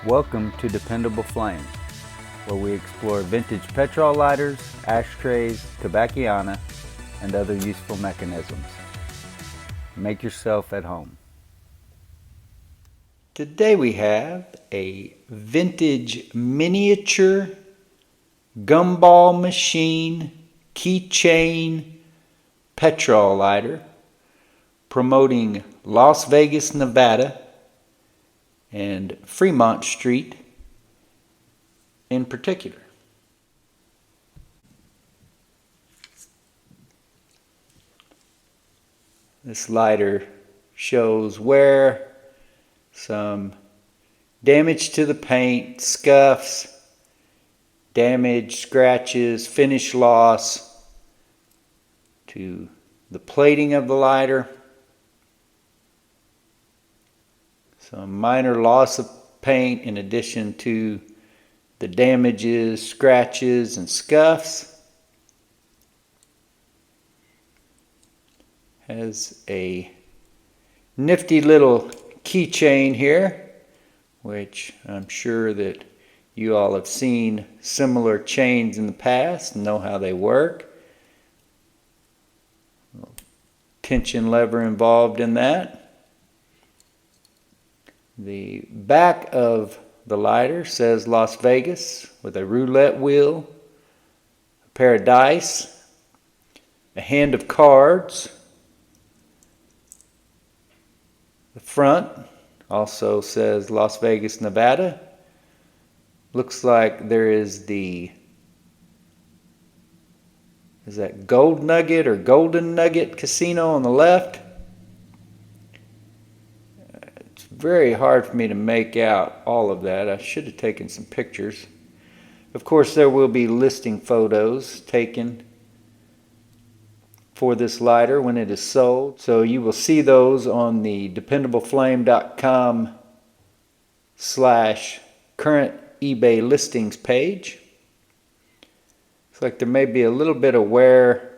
Welcome to Dependable Flame, where we explore vintage petrol lighters, ashtrays, tobacconiana, and other useful mechanisms. Make yourself at home. Today we have a vintage miniature gumball machine keychain petrol lighter promoting Las Vegas, Nevada and Fremont Street in particular. This lighter shows wear, some damage to the paint, scuffs, damage, scratches, finish loss to the plating of the lighter, some minor loss of paint in addition to the damages, scratches, and scuffs. Has a nifty little keychain here, which I'm sure that you all have seen similar chains in the past and know how they work. Tension lever involved in that. The back of the lighter says Las Vegas with a roulette wheel, a pair of dice, a hand of cards. The front also says Las Vegas, Nevada. Looks like there is that Gold Nugget or Golden Nugget Casino on the left. It's very hard for me to make out all of that. I should have taken some pictures. Of course, there will be listing photos taken for this lighter when it is sold. So you will see those on the dependableflame.com/current eBay listings page. Looks like there may be a little bit of wear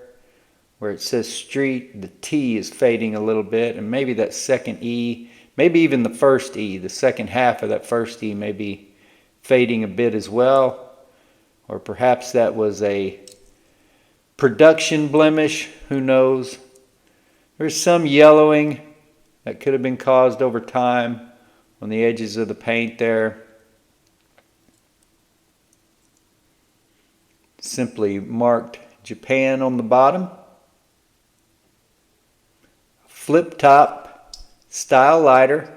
where it says street. The T is fading a little bit, and maybe that second E, maybe even the first E, the second half of that first E may be fading a bit as well. Or perhaps that was a production blemish, who knows. There's some yellowing that could have been caused over time on the edges of the paint there. Simply marked Japan on the bottom. Flip top style lighter,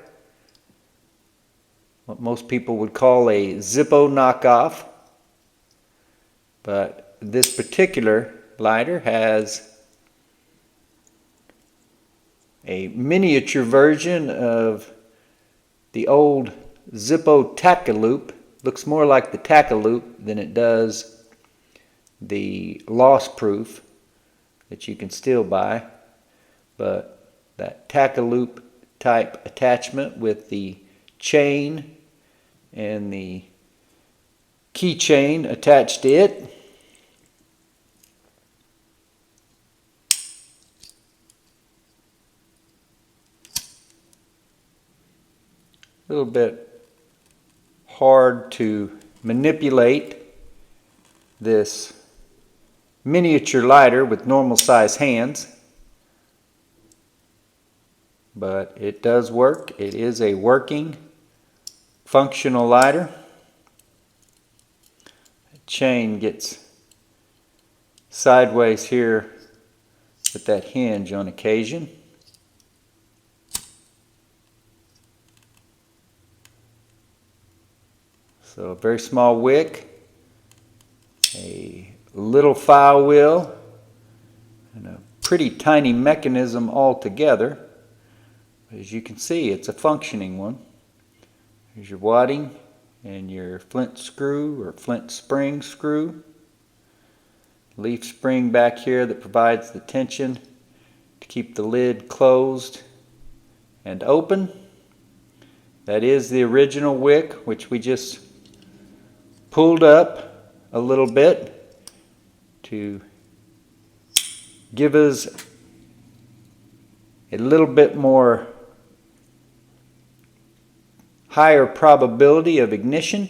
what most people would call a Zippo knockoff, but this particular lighter has a miniature version of the old Zippo Tackaloop. Looks more like the Tackaloop than it does the loss proof that you can still buy, but that Tackaloop type attachment with the chain and the keychain attached to it. A little bit hard to manipulate this miniature lighter with normal size hands, but it does work. It is a working, functional lighter. The chain gets sideways here with that hinge on occasion. So a very small wick, a little file wheel, and a pretty tiny mechanism altogether. As you can see, it's a functioning one. Here's your wadding and your flint screw or flint spring screw. Leaf spring back here that provides the tension to keep the lid closed and open. That is the original wick, which we just pulled up a little bit to give us a little bit more higher probability of ignition.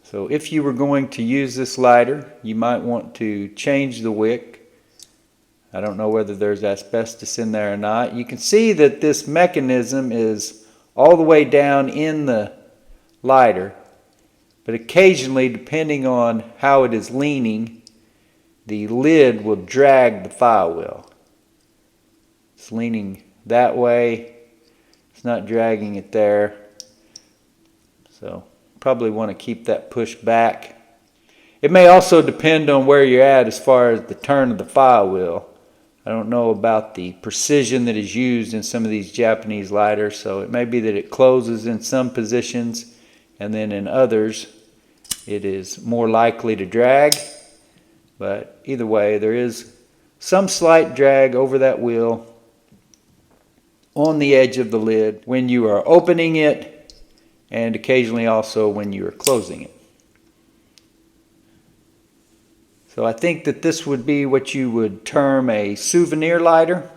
So if you were going to use this lighter, you might want to change the wick. I don't know whether there's asbestos in there or not. You can see that this mechanism is all the way down in the lighter, but occasionally, depending on how it is leaning, the lid will drag the file wheel. It's leaning that way. It's not dragging it there. So probably want to keep that pushed back. It may also depend on where you're at as far as the turn of the file wheel. I don't know about the precision that is used in some of these Japanese lighters, so it may be that it closes in some positions and then in others it is more likely to drag. But either way, there is some slight drag over that wheel on the edge of the lid when you are opening it, and occasionally also when you are closing it. So I think that this would be what you would term a souvenir lighter.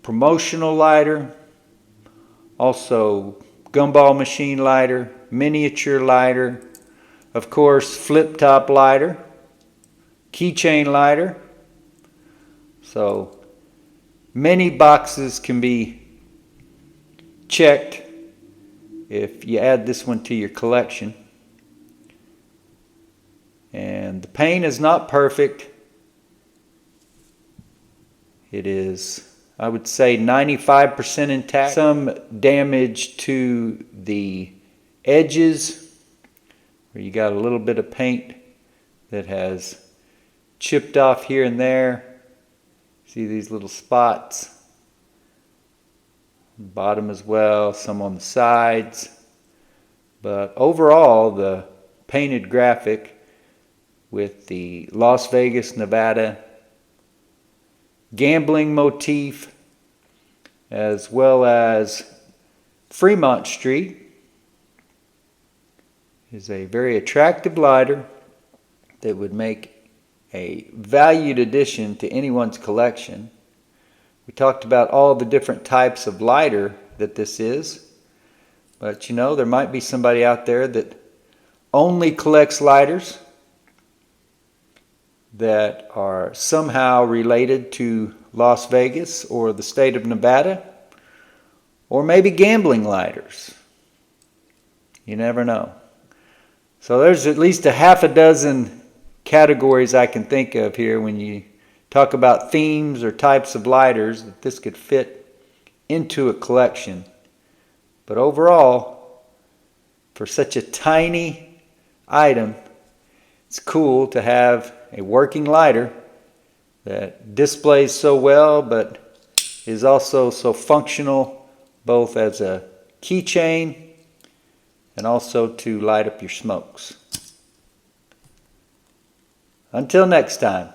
Promotional lighter. Also gumball machine lighter, miniature lighter, of course flip top lighter, keychain lighter. So many boxes can be checked if you add this one to your collection. And the paint is not perfect. It is, I would say, 95% intact. Some damage to the edges where you got a little bit of paint that has chipped off here and there. See these little spots? Bottom as well, some on the sides. But overall, the painted graphic with the Las Vegas, Nevada gambling motif, as well as Fremont Street, is a very attractive lighter that would make a valued addition to anyone's collection. We talked about all the different types of lighter that this is, but you know, there might be somebody out there that only collects lighters that are somehow related to Las Vegas or the state of Nevada, or maybe gambling lighters. You never know. So there's at least a half a dozen categories I can think of here when you talk about themes or types of lighters that this could fit into a collection. But overall, for such a tiny item, it's cool to have a working lighter that displays so well but is also so functional, both as a keychain and also to light up your smokes. Until next time.